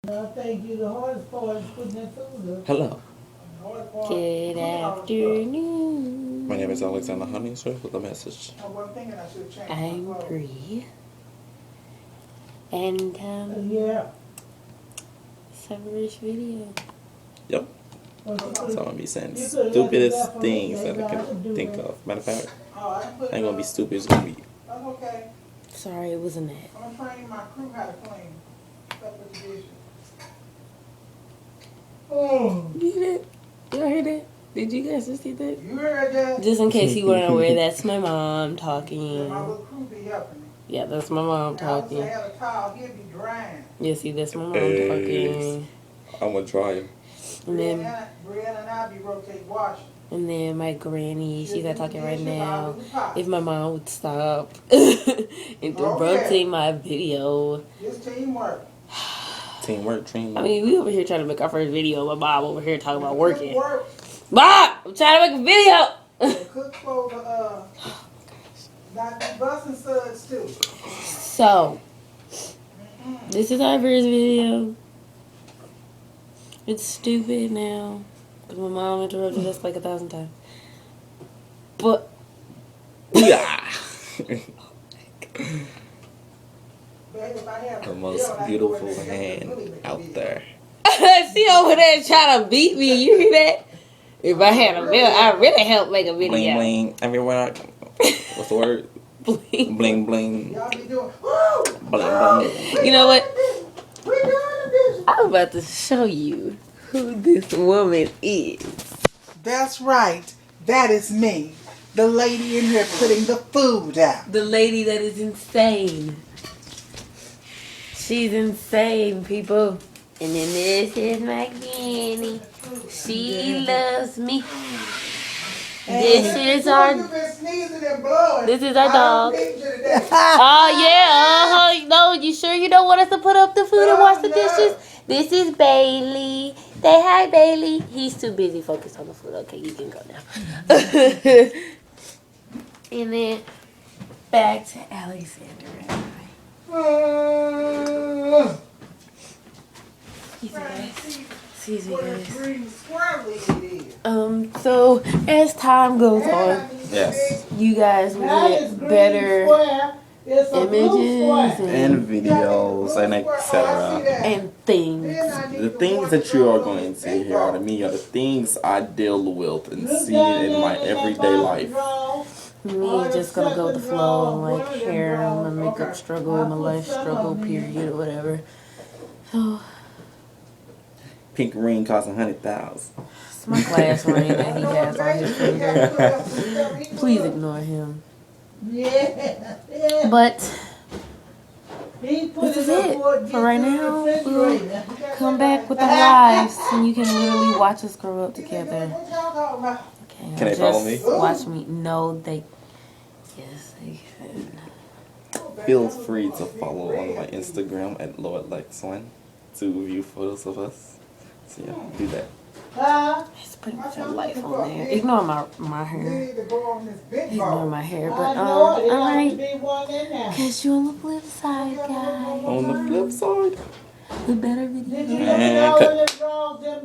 I think you the hardest part is putting that food up. Hello. Good afternoon. My name is Alexander Honeyshurst with a message. I'm Bree. And Yeah. it's our first video. Yep. Well, So I'm gonna be saying you could've stupidest left it things there that I for me. can think of. Matter of fact, I ain't gonna be stupid, it's gonna be That's okay. Sorry, it wasn't that. I'm gonna train my crew how to clean. Up with the dishes. Oh. You hear that? Y'all hear that? Did you guys just see that? You heard that? Just in case you weren't aware, that's my mom Yeah, my talking. little crew be helping me. Yeah, that's my mom Now, I was talking. had a towel, he'll be drying. Yeah, see, that's my mom Hey. talking. I'm gonna try him. And then, Brianna and I be rotate washing. and then my granny, she's not talking right now. Dishes out of the If my mom would stop and Okay. rotate my video. It's teamwork. Teamwork, teamwork. I mean, we over here trying to make our first video. My mom over here talking about working. Work. Mom, I'm trying to make a video. The cook for the not be busting suds too. So, this is our first video. It's stupid now. Because my mom interrupted us like 1,000 times. But, Yeah. Babe, if I have The a most bill, I beautiful can go in there and hand really make a out video. there. she over there trying to beat me. You hear that? If I had a bill, I'd really help make a video. Bling bling everywhere. What's the word? Bling. Bling bling. Y'all be doing, woo! Bling bling. You know what? We doing the dishes. I'm about to show you who this woman is. That's right. That is me. The lady in here putting the food out. The lady that is insane. She's insane, people. And then this is my granny. She loves me. This is our You've been sneezing and blowing. This is our I dog. don't need you today. Oh yeah, no, you sure you don't want us to put up the food and wash the No. dishes? This is Bailey. Say hi, Bailey. He's too busy focused on the food. Okay, you can go now. And then back to Alexander and I. Excuse me, What a guys. green squirrely it is. So as time goes on, Yes. you guys will That is get green better square. It's a blue images square. And videos and etc. and things. The things that you are going to see here are to me are the things I deal with and see in my everyday life. Me just gonna go with the flow, like hair, my makeup struggle, my life struggle, period, or whatever. So Pink ring costs 100,000. it's my glass ring that he has on his finger. Please ignore him. Yeah. Yeah. But He put this is up it for for right now. We'll refrigerator. come back with our lives, and you can literally watch us grow up together. What y'all talking about? Okay, Can they just follow me? watch me. No, they. Yes, they can. Feel free to follow on my Instagram at LordLex1 to view photos of us. So yeah, do that. It's pretty much a life on there. Ignore my You hair. need to go on this big Ignore ball. my hair, I but know it. There ought to alright. be one in there. Catch you on the flip side, guys. On the flip side. The better Did video. you Man, know cut. when it draws them